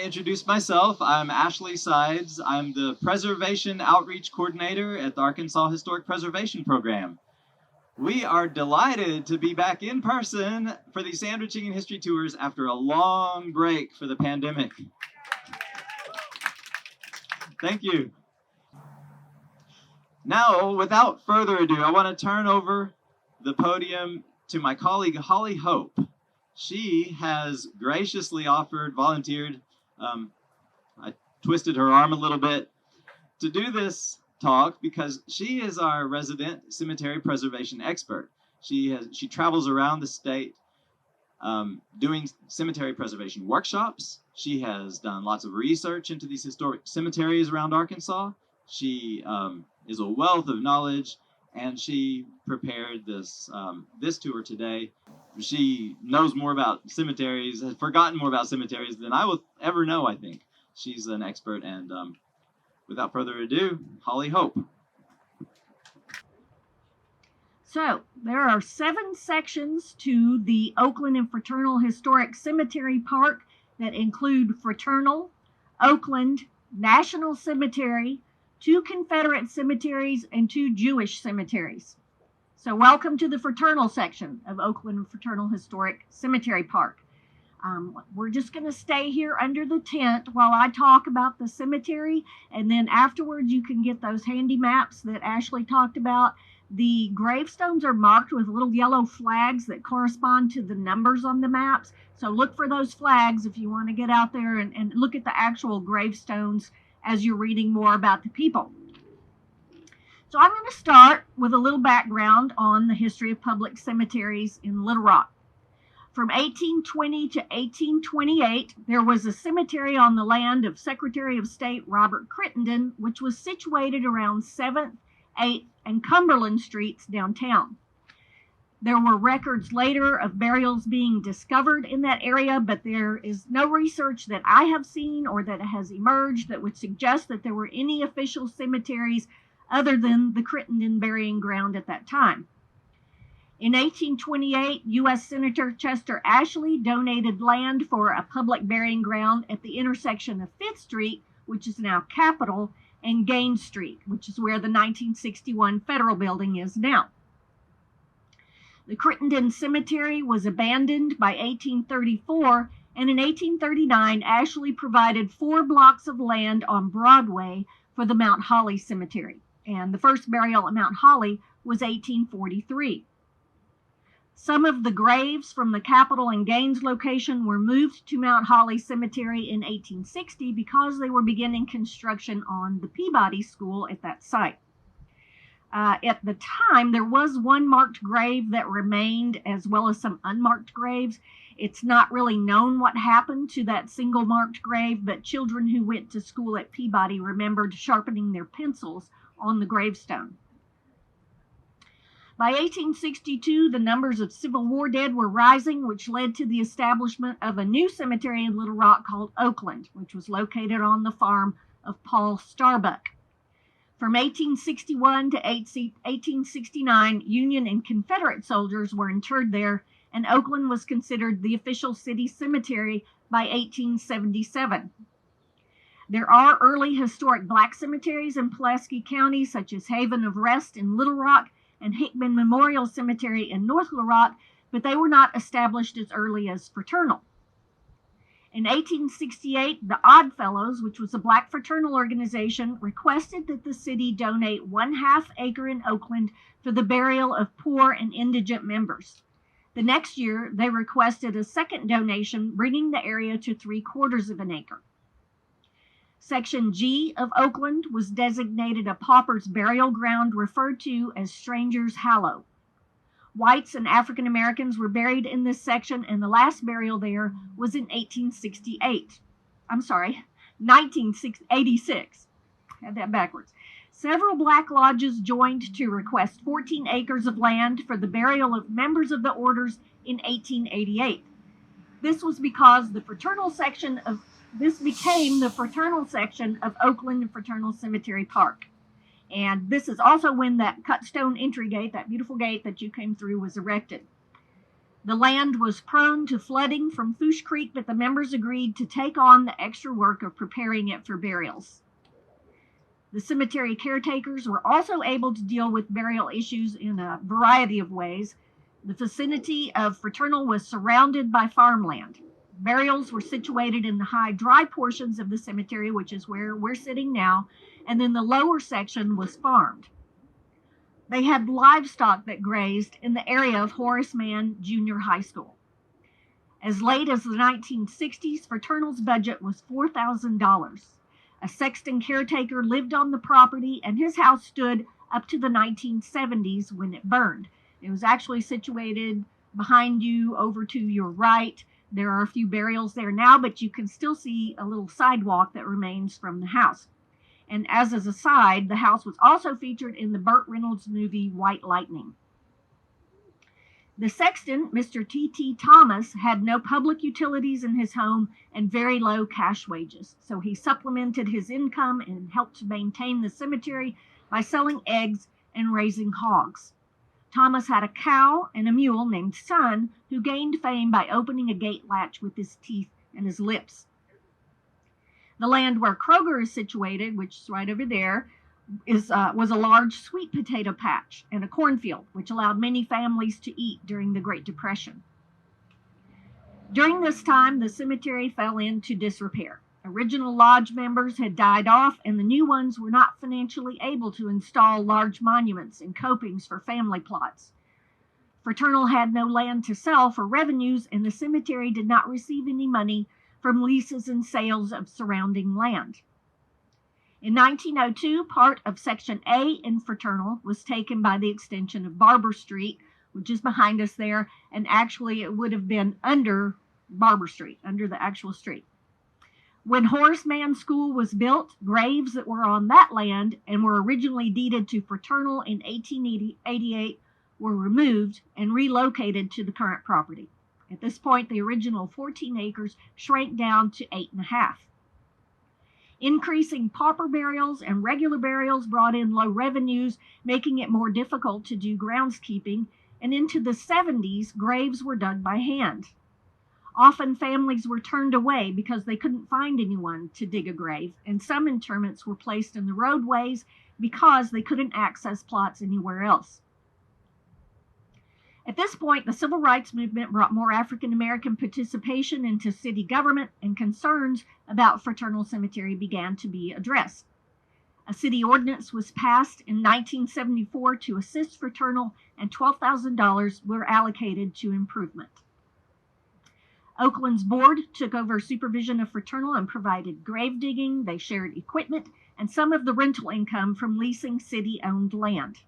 introduce myself. I'm Ashley Sides. I'm the Preservation Outreach Coordinator at the Arkansas Historic Preservation Program. We are delighted to be back in person for the Sandwiching and History Tours after a long break for the pandemic. Thank you. Now, without further ado, I want to turn over the podium to my colleague, Holly Hope. She has graciously volunteered, I twisted her arm a little bit, to do this talk because she is our resident cemetery preservation expert. She travels around the state doing cemetery preservation workshops. She has done lots of research into these historic cemeteries around Arkansas. She is a wealth of knowledge, and she prepared this tour today. She knows more about cemeteries, has forgotten more about cemeteries than I will ever know, I think. She's an expert, and without further ado, Holly Hope. So, there are 7 sections to the Oakland and Fraternal Historic Cemetery Park that include Fraternal, Oakland, National Cemetery, 2 Confederate cemeteries, and 2 Jewish cemeteries. So welcome to the Fraternal section of Oakland and Fraternal Historic Cemetery Park. We're just going to stay here under the tent while I talk about the cemetery, and then afterwards you can get those handy maps that Ashley talked about. The gravestones are marked with little yellow flags that correspond to the numbers on the maps. So look for those flags if you want to get out there and look at the actual gravestones as you're reading more about the people. So I'm going to start with a little background on the history of public cemeteries in Little Rock. From 1820 to 1828, there was a cemetery on the land of Secretary of State Robert Crittenden, which was situated around 7th, 8th, and Cumberland Streets downtown. There were records later of burials being discovered in that area, but there is no research that I have seen or that has emerged that would suggest that there were any official cemeteries other than the Crittenden burying ground at that time. In 1828, U.S. Senator Chester Ashley donated land for a public burying ground at the intersection of 5th Street, which is now Capitol, and Gaines Street, which is where the 1961 Federal Building is now. The Crittenden Cemetery was abandoned by 1834, and in 1839, Ashley provided 4 blocks of land on Broadway for the Mount Holly Cemetery, and the first burial at Mount Holly was 1843. Some of the graves from the Capitol and Gaines location were moved to Mount Holly Cemetery in 1860 because they were beginning construction on the Peabody School at that site. At the time, there was 1 marked grave that remained, as well as some unmarked graves. It's not really known what happened to that single marked grave, but children who went to school at Peabody remembered sharpening their pencils on the gravestone. By 1862, the numbers of Civil War dead were rising, which led to the establishment of a new cemetery in Little Rock called Oakland, which was located on the farm of Paul Starbuck. From 1861 to 1869, Union and Confederate soldiers were interred there, and Oakland was considered the official city cemetery by 1877. There are early historic black cemeteries in Pulaski County, such as Haven of Rest in Little Rock and Hickman Memorial Cemetery in North Little Rock, but they were not established as early as Fraternal. In 1868, the Odd Fellows, which was a black fraternal organization, requested that the city donate 1/2 acre in Oakland for the burial of poor and indigent members. The next year, they requested a second donation, bringing the area to 3/4 of an acre. Section G of Oakland was designated a pauper's burial ground referred to as Stranger's Hollow. Whites and African Americans were buried in this section, and the last burial there was in 1986. Had that backwards. Several black lodges joined to request 14 acres of land for the burial of members of the orders in 1888. This was because this became the fraternal section of Oakland and Fraternal Cemetery Park. And this is also when that cut stone entry gate, that beautiful gate that you came through, was erected. The land was prone to flooding from Fouche Creek, but the members agreed to take on the extra work of preparing it for burials. The cemetery caretakers were also able to deal with burial issues in a variety of ways. The vicinity of Fraternal was surrounded by farmland. Burials were situated in the high, dry portions of the cemetery, which is where we're sitting now, and then the lower section was farmed. They had livestock that grazed in the area of Horace Mann Jr. High School. As late as the 1960s, Fraternal's budget was $4,000. A sexton caretaker lived on the property, and his house stood up to the 1970s when it burned. It was actually situated behind you over to your right. There are a few burials there now, but you can still see a little sidewalk that remains from the house. And as an aside, the house was also featured in the Burt Reynolds movie White Lightning. The sexton, Mr. T.T. Thomas, had no public utilities in his home and very low cash wages, so he supplemented his income and helped to maintain the cemetery by selling eggs and raising hogs. Thomas had a cow and a mule named Sun, who gained fame by opening a gate latch with his teeth and his lips. The land where Kroger is situated, which is right over there, was a large sweet potato patch and a cornfield, which allowed many families to eat during the Great Depression. During this time, the cemetery fell into disrepair. Original lodge members had died off, and the new ones were not financially able to install large monuments and copings for family plots. Fraternal had no land to sell for revenues, and the cemetery did not receive any money from leases and sales of surrounding land. In 1902, part of Section A in Fraternal was taken by the extension of Barber Street, which is behind us there, and actually it would have been under Barber Street, under the actual street. When Horace Mann School was built, graves that were on that land and were originally deeded to Fraternal in 1888 were removed and relocated to the current property. At this point, the original 14 acres shrank down to 8.5. Increasing pauper burials and regular burials brought in low revenues, making it more difficult to do groundskeeping, and into the 70s, graves were dug by hand. Often families were turned away because they couldn't find anyone to dig a grave, and some interments were placed in the roadways because they couldn't access plots anywhere else. At this point, the civil rights movement brought more African American participation into city government, and concerns about Fraternal Cemetery began to be addressed. A city ordinance was passed in 1974 to assist Fraternal, and $12,000 were allocated to improvement. Oakland's board took over supervision of Fraternal and provided grave digging. They shared equipment and some of the rental income from leasing city-owned land.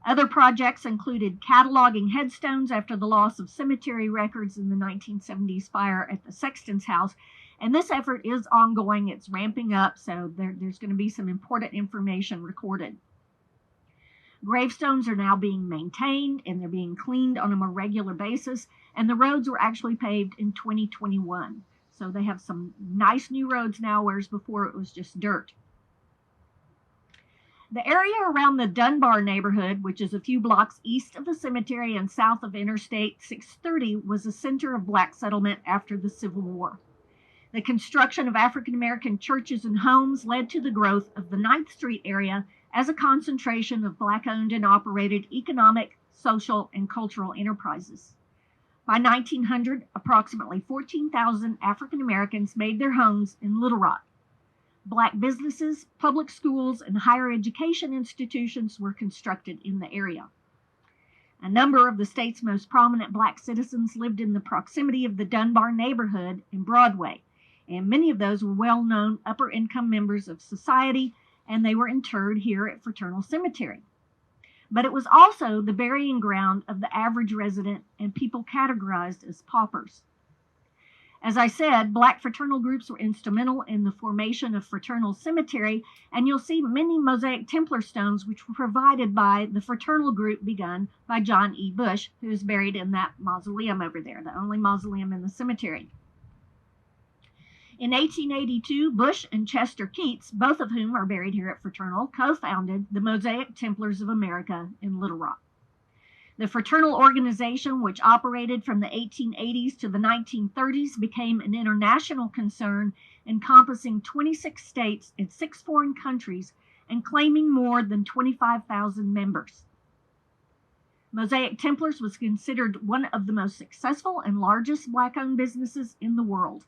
Other projects included cataloging headstones after the loss of cemetery records in the 1970s fire at the sexton's house, and this effort is ongoing. It's ramping up, so there's going to be some important information recorded. Gravestones are now being maintained, and they're being cleaned on a more regular basis, and the roads were actually paved in 2021. So they have some nice new roads now, whereas before it was just dirt. The area around the Dunbar neighborhood, which is a few blocks east of the cemetery and south of Interstate 630, was a center of black settlement after the Civil War. The construction of African American churches and homes led to the growth of the 9th Street area as a concentration of black-owned and operated economic, social, and cultural enterprises. By 1900, approximately 14,000 African Americans made their homes in Little Rock. Black businesses, public schools, and higher education institutions were constructed in the area. A number of the state's most prominent black citizens lived in the proximity of the Dunbar neighborhood and Broadway, and many of those were well-known upper-income members of society, and they were interred here at Fraternal Cemetery. But it was also the burying ground of the average resident and people categorized as paupers. As I said, black fraternal groups were instrumental in the formation of Fraternal Cemetery, and you'll see many Mosaic Templar stones which were provided by the fraternal group begun by John E. Bush, who is buried in that mausoleum over there, the only mausoleum in the cemetery. In 1882, Bush and Chester Keats, both of whom are buried here at Fraternal, co-founded the Mosaic Templars of America in Little Rock. The fraternal organization, which operated from the 1880s to the 1930s, became an international concern encompassing 26 states and 6 foreign countries and claiming more than 25,000 members. Mosaic Templars was considered one of the most successful and largest Black-owned businesses in the world.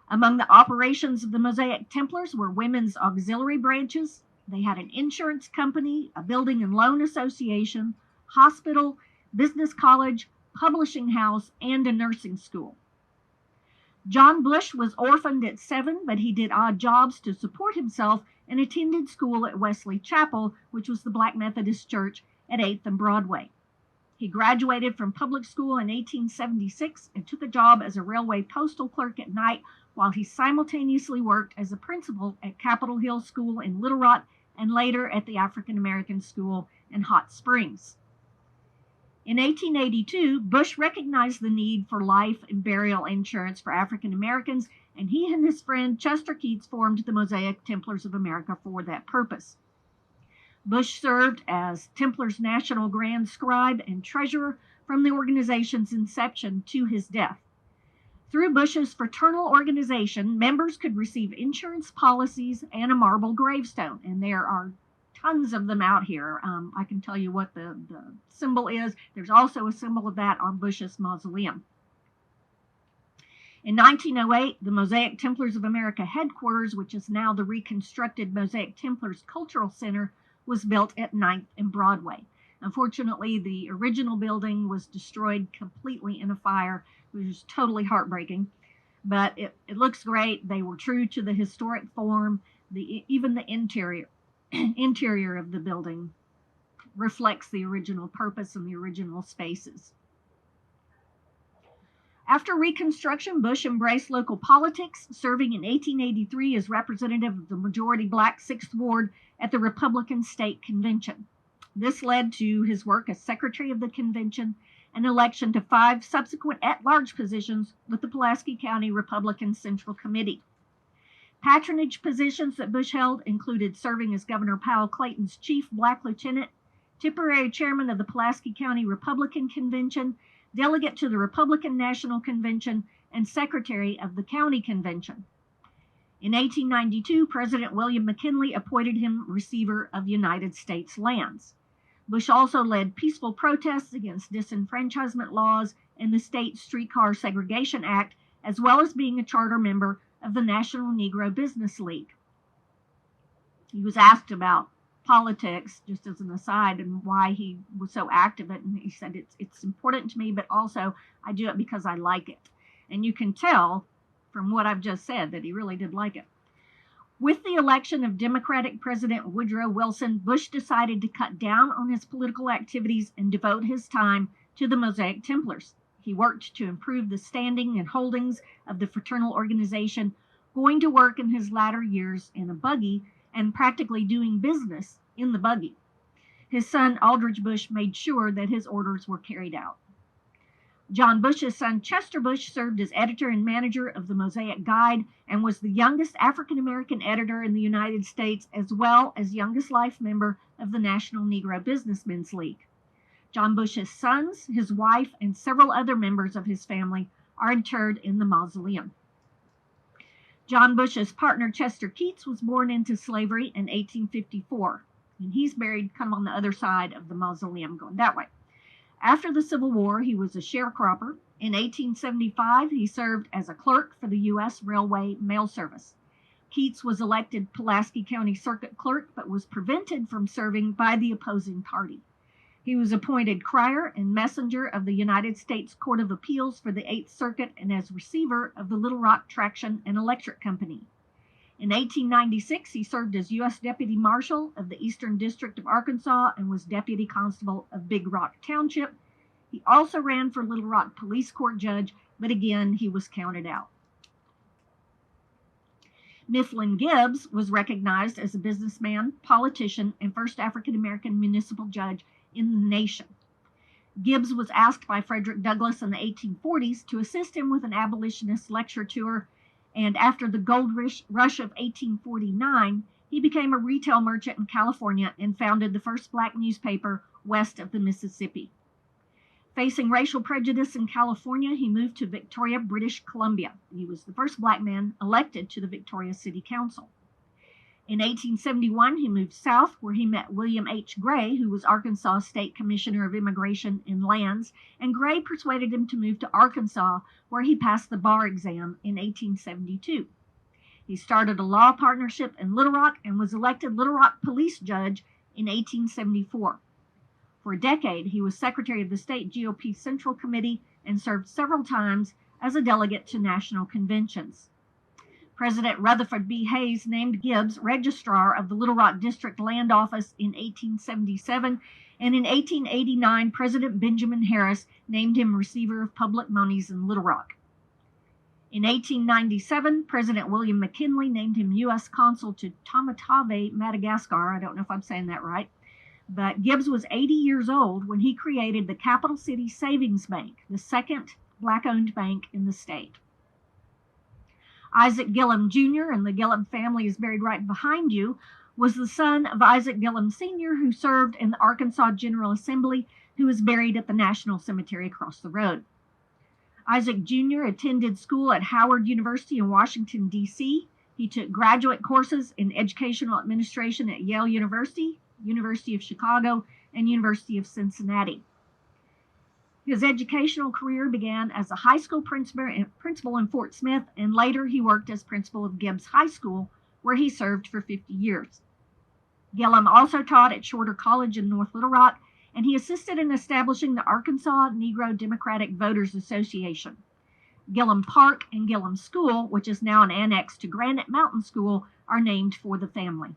Among the operations of the Mosaic Templars were women's auxiliary branches. They had an insurance company, a building and loan association, hospital, business college, publishing house, and a nursing school. John Bush was orphaned at 7, but he did odd jobs to support himself and attended school at Wesley Chapel, which was the Black Methodist Church at 8th and Broadway. He graduated from public school in 1876 and took a job as a railway postal clerk at night while he simultaneously worked as a principal at Capitol Hill School in Little Rock and later at the African American School in Hot Springs. In 1882, Bush recognized the need for life and burial insurance for African Americans, and he and his friend Chester Keats formed the Mosaic Templars of America for that purpose. Bush served as Templars' National Grand Scribe and Treasurer from the organization's inception to his death. Through Bush's fraternal organization, members could receive insurance policies and a marble gravestone, and there are tons of them out here. I can tell you what the symbol is. There's also a symbol of that on Bush's mausoleum. In 1908, the Mosaic Templars of America headquarters, which is now the reconstructed Mosaic Templars Cultural Center, was built at 9th and Broadway. Unfortunately, the original building was destroyed completely in a fire, which was totally heartbreaking. But it looks great. They were true to the historic form. Even the interior of the building reflects the original purpose and the original spaces. After Reconstruction, Bush embraced local politics, serving in 1883 as representative of the majority Black 6th Ward at the Republican State Convention. This led to his work as secretary of the convention and election to 5 subsequent at-large positions with the Pulaski County Republican Central Committee. Patronage positions that Bush held included serving as Governor Powell Clayton's chief Black lieutenant, temporary chairman of the Pulaski County Republican Convention, delegate to the Republican National Convention, and secretary of the county convention. In 1892, President William McKinley appointed him receiver of United States lands. Bush also led peaceful protests against disenfranchisement laws and the State Streetcar Segregation Act, as well as being a charter member of the National Negro Business League. He was asked about politics, just as an aside, and why he was so active in it, and he said, it's important to me, but also I do it because I like it. And you can tell from what I've just said that he really did like it. With the election of Democratic President Woodrow Wilson, Bush decided to cut down on his political activities and devote his time to the Mosaic Templars. He worked to improve the standing and holdings of the fraternal organization, going to work in his latter years in a buggy and practically doing business in the buggy. His son, Aldridge Bush, made sure that his orders were carried out. John Bush's son, Chester Bush, served as editor and manager of the Mosaic Guide and was the youngest African-American editor in the United States, as well as youngest life member of the National Negro Businessmen's League. John Bush's sons, his wife, and several other members of his family are interred in the mausoleum. John Bush's partner, Chester Keats, was born into slavery in 1854, and he's buried kind of on the other side of the mausoleum, going that way. After the Civil War, he was a sharecropper. In 1875, he served as a clerk for the U.S. Railway Mail Service. Keats was elected Pulaski County Circuit Clerk, but was prevented from serving by the opposing party. He was appointed crier and messenger of the United States Court of Appeals for the 8th Circuit and as receiver of the Little Rock Traction and Electric Company. In 1896, he served as U.S. Deputy Marshal of the Eastern District of Arkansas and was Deputy Constable of Big Rock Township. He also ran for Little Rock Police Court Judge, but again, he was counted out. Mifflin Gibbs was recognized as a businessman, politician, and first African-American municipal judge in the nation. Gibbs was asked by Frederick Douglass in the 1840s to assist him with an abolitionist lecture tour, and after the gold rush of 1849, he became a retail merchant in California and founded the first Black newspaper west of the Mississippi. Facing racial prejudice in California, he moved to Victoria, British Columbia. He was the first black man elected to the Victoria City Council. In 1871, he moved south, where he met William H. Gray, who was Arkansas State Commissioner of Immigration and Lands, and Gray persuaded him to move to Arkansas, where he passed the bar exam in 1872. He started a law partnership in Little Rock and was elected Little Rock police judge in 1874. For a decade, he was secretary of the state GOP Central Committee and served several times as a delegate to national conventions. President Rutherford B. Hayes named Gibbs registrar of the Little Rock District Land Office in 1877, and in 1889, President Benjamin Harris named him receiver of public monies in Little Rock. In 1897, President William McKinley named him U.S. Consul to Tamatave, Madagascar. I don't know if I'm saying that right. But Gibbs was 80 years old when he created the Capital City Savings Bank, the second black-owned bank in the state. Isaac Gillam Jr., and the Gillam family is buried right behind you, was the son of Isaac Gillam Sr., who served in the Arkansas General Assembly, who is buried at the National Cemetery across the road. Isaac Jr. attended school at Howard University in Washington, D.C. He took graduate courses in educational administration at Yale University, University of Chicago, and University of Cincinnati. His educational career began as a high school principal in Fort Smith, and later he worked as principal of Gibbs High School, where he served for 50 years. Gillam also taught at Shorter College in North Little Rock, and he assisted in establishing the Arkansas Negro Democratic Voters Association. Gillam Park and Gillam School, which is now an annex to Granite Mountain School, are named for the family.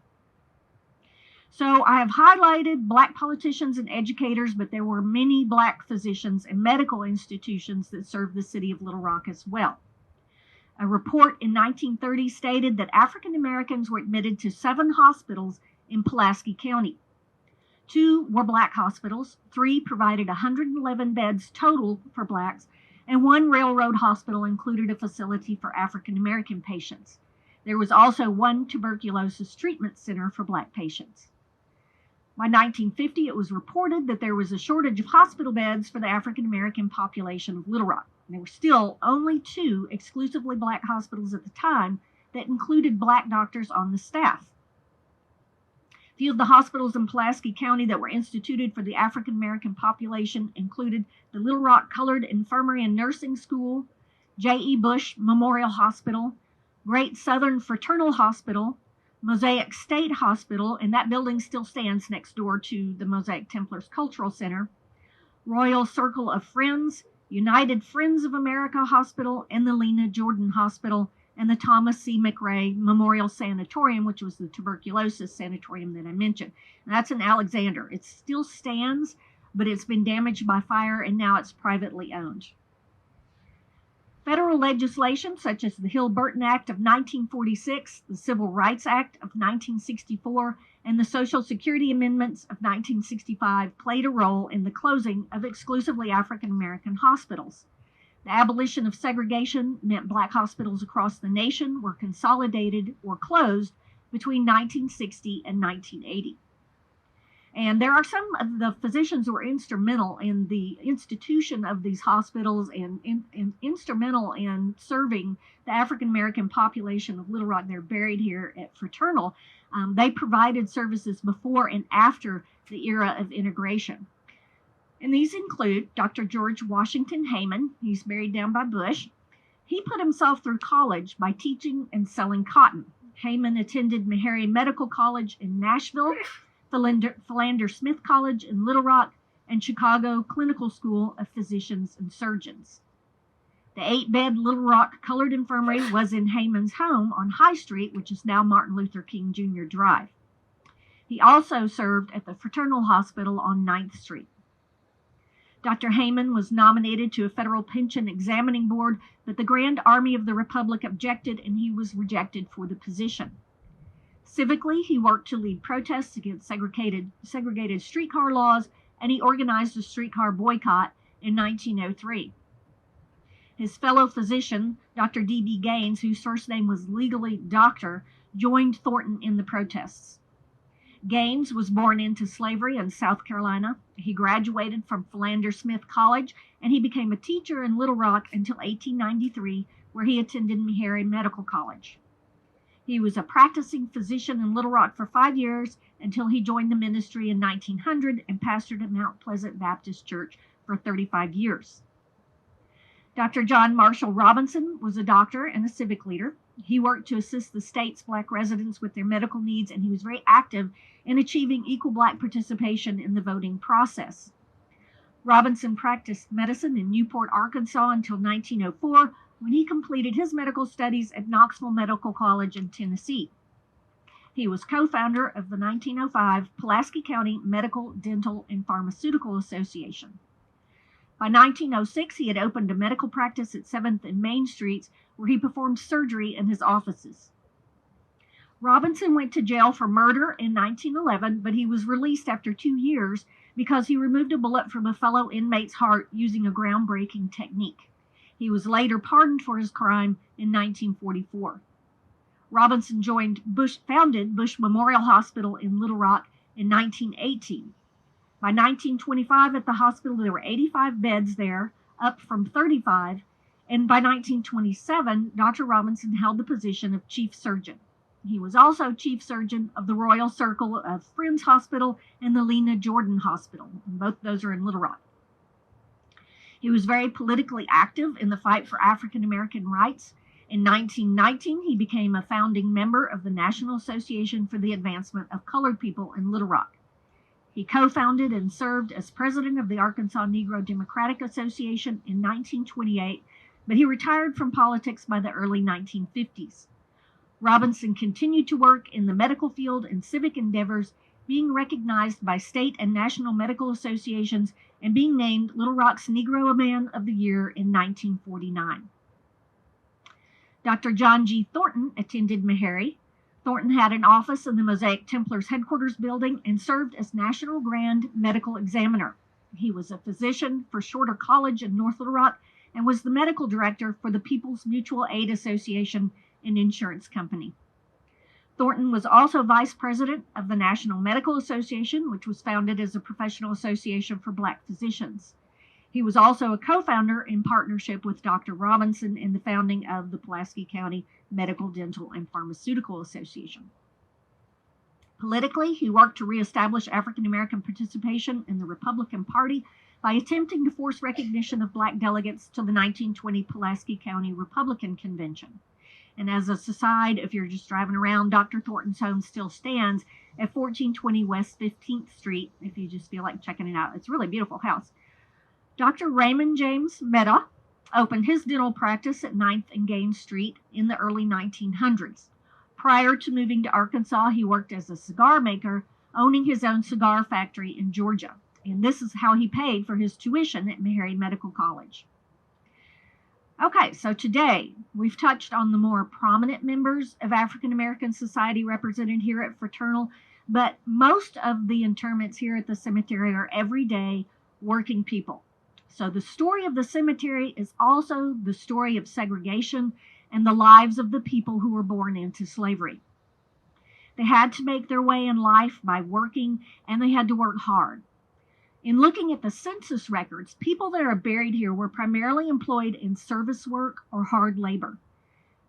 So I have highlighted black politicians and educators, but there were many black physicians and medical institutions that served the city of Little Rock as well. A report in 1930 stated that African Americans were admitted to 7 hospitals in Pulaski County. 2 were black hospitals, 3 provided 111 beds total for blacks, and 1 railroad hospital included a facility for African American patients. There was also 1 tuberculosis treatment center for black patients. By 1950, it was reported that there was a shortage of hospital beds for the African American population of Little Rock. There were still only 2 exclusively black hospitals at the time that included black doctors on the staff. Few of the hospitals in Pulaski County that were instituted for the African American population included the Little Rock Colored Infirmary and Nursing School, J.E. Bush Memorial Hospital, Great Southern Fraternal Hospital, Mosaic State Hospital, and that building still stands next door to the Mosaic Templars Cultural Center, Royal Circle of Friends, United Friends of America Hospital, and the Lena Jordan Hospital, and the Thomas C. McRae Memorial Sanatorium, which was the tuberculosis sanatorium that I mentioned. And that's in Alexander. It still stands, but it's been damaged by fire, and now it's privately owned. Federal legislation such as the Hill-Burton Act of 1946, the Civil Rights Act of 1964, and the Social Security Amendments of 1965 played a role in the closing of exclusively African American hospitals. The abolition of segregation meant black hospitals across the nation were consolidated or closed between 1960 and 1980. And there are some of the physicians who were instrumental in the institution of these hospitals and instrumental in serving the African American population of Little Rock. They're buried here at Fraternal. They provided services before and after the era of integration. And these include Dr. George Washington Hayman. He's buried down by Bush. He put himself through college by teaching and selling cotton. Hayman attended Meharry Medical College in Nashville, Philander Smith College in Little Rock, and Chicago Clinical School of Physicians and Surgeons. The 8-bed Little Rock Colored Infirmary was in Hayman's home on High Street, which is now Martin Luther King Jr. Drive. He also served at the Fraternal Hospital on 9th Street. Dr. Hayman was nominated to a federal pension examining board, but the Grand Army of the Republic objected, and he was rejected for the position. Civically, he worked to lead protests against segregated streetcar laws, and he organized a streetcar boycott in 1903. His fellow physician, Dr. D.B. Gaines, whose first name was legally Doctor, joined Thornton in the protests. Gaines was born into slavery in South Carolina. He graduated from Philander Smith College, and he became a teacher in Little Rock until 1893, where he attended Meharry Medical College. He was a practicing physician in Little Rock for 5 years until he joined the ministry in 1900 and pastored at Mount Pleasant Baptist Church for 35 years. Dr. John Marshall Robinson was a doctor and a civic leader. He worked to assist the state's Black residents with their medical needs, and he was very active in achieving equal Black participation in the voting process. Robinson practiced medicine in Newport, Arkansas until 1904, when he completed his medical studies at Knoxville Medical College in Tennessee. He was co-founder of the 1905 Pulaski County Medical, Dental, and Pharmaceutical Association. By 1906, he had opened a medical practice at 7th and Main Streets, where he performed surgery in his offices. Robinson went to jail for murder in 1911, but he was released after 2 years because he removed a bullet from a fellow inmate's heart using a groundbreaking technique. He was later pardoned for his crime in 1944. Robinson founded Bush Memorial Hospital in Little Rock in 1918. By 1925 at the hospital, there were 85 beds there, up from 35, and by 1927, Dr. Robinson held the position of chief surgeon. He was also chief surgeon of the Royal Circle of Friends Hospital and the Lena Jordan Hospital, and both those are in Little Rock. He was very politically active in the fight for African American rights. In 1919, he became a founding member of the National Association for the Advancement of Colored People in Little Rock. He co-founded and served as president of the Arkansas Negro Democratic Association in 1928, but he retired from politics by the early 1950s. Robinson continued to work in the medical field and civic endeavors, being recognized by state and national medical associations and being named Little Rock's Negro Man of the Year in 1949. Dr. John G. Thornton attended Meharry. Thornton had an office in the Mosaic Templars headquarters building and served as National Grand Medical Examiner. He was a physician for Shorter College in North Little Rock and was the medical director for the People's Mutual Aid Association, an insurance company. Thornton was also vice president of the National Medical Association, which was founded as a professional association for Black physicians. He was also a co-founder in partnership with Dr. Robinson in the founding of the Pulaski County Medical, Dental, and Pharmaceutical Association. Politically, he worked to reestablish African American participation in the Republican Party by attempting to force recognition of Black delegates to the 1920 Pulaski County Republican Convention. And as a aside, if you're just driving around, Dr. Thornton's home still stands at 1420 West 15th Street, if you just feel like checking it out. It's a really beautiful house. Dr. Raymond James Mehta opened his dental practice at 9th and Gaines Street in the early 1900s. Prior to moving to Arkansas, he worked as a cigar maker, owning his own cigar factory in Georgia. And this is how he paid for his tuition at Meharry Medical College. Okay, so today we've touched on the more prominent members of African American society represented here at Fraternal, but most of the interments here at the cemetery are everyday working people. So the story of the cemetery is also the story of segregation and the lives of the people who were born into slavery. They had to make their way in life by working, and they had to work hard. In looking at the census records, people that are buried here were primarily employed in service work or hard labor.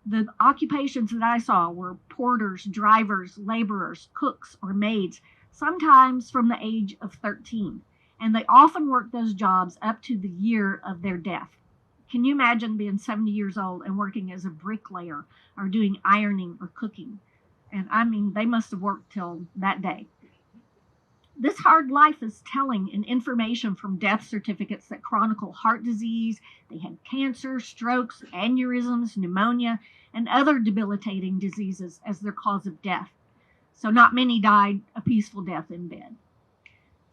The occupations that I saw were porters, drivers, laborers, cooks, or maids, sometimes from the age of 13. And they often worked those jobs up to the year of their death. Can you imagine being 70 years old and working as a bricklayer or doing ironing or cooking? And I mean, they must have worked till that day. This hard life is telling and information from death certificates that chronicle heart disease. They had cancer, strokes, aneurysms, pneumonia, and other debilitating diseases as their cause of death. So not many died a peaceful death in bed.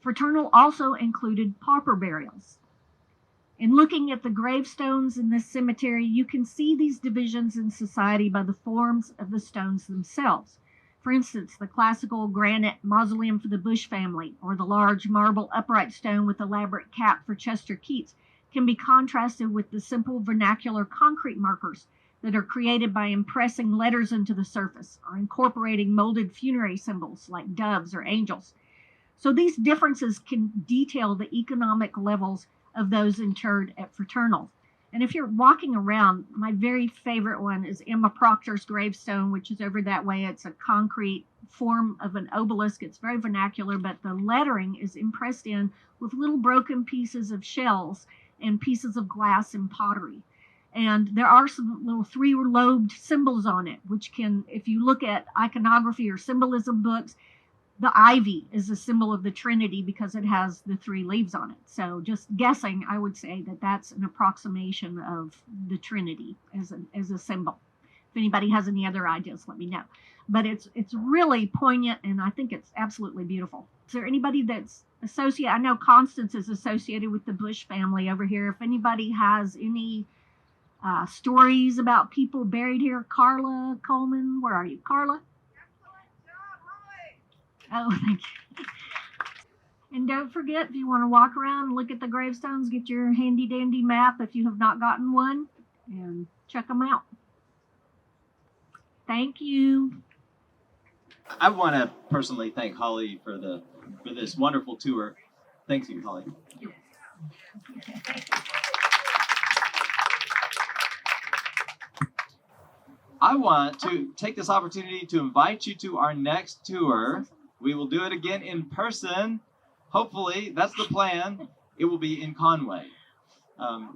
Fraternal also included pauper burials. In looking at the gravestones in this cemetery, you can see these divisions in society by the forms of the stones themselves. For instance, the classical granite mausoleum for the Bush family, or the large marble upright stone with elaborate cap for Chester Keats, can be contrasted with the simple vernacular concrete markers that are created by impressing letters into the surface or incorporating molded funerary symbols like doves or angels. So these differences can detail the economic levels of those interred at Fraternal. And if you're walking around, my very favorite one is Emma Proctor's gravestone, which is over that way. It's a concrete form of an obelisk. It's very vernacular, but the lettering is impressed in with little broken pieces of shells and pieces of glass and pottery. And there are some little three-lobed symbols on it, which can, if you look at iconography or symbolism books, the ivy is a symbol of the Trinity because it has the 3 leaves on it. So just guessing, I would say that that's an approximation of the Trinity as a symbol. If anybody has any other ideas, let me know. But it's really poignant, and I think it's absolutely beautiful. Is there anybody that's associated? I know Constance is associated with the Bush family over here. If anybody has any stories about people buried here, Carla Coleman, where are you, Carla? Oh, thank you. And don't forget, if you want to walk around and look at the gravestones, get your handy dandy map if you have not gotten one, and check them out. Thank you. I want to personally thank Holly for this wonderful tour. Thank you, Holly. I want to take this opportunity to invite you to our next tour. We will do it again in person. Hopefully, that's the plan. It will be in Conway.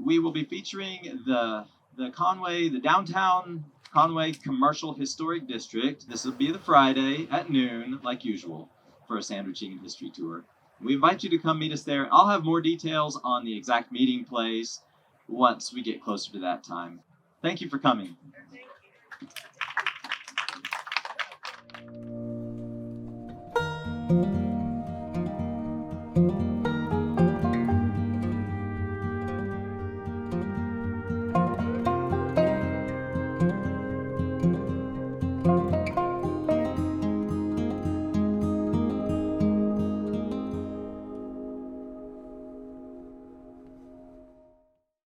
We will be featuring the Conway, the downtown Conway Commercial Historic District. This will be the Friday at noon, like usual, for a sandwiching and history tour. We invite you to come meet us there. I'll have more details on the exact meeting place once we get closer to that time. Thank you for coming. Thank you.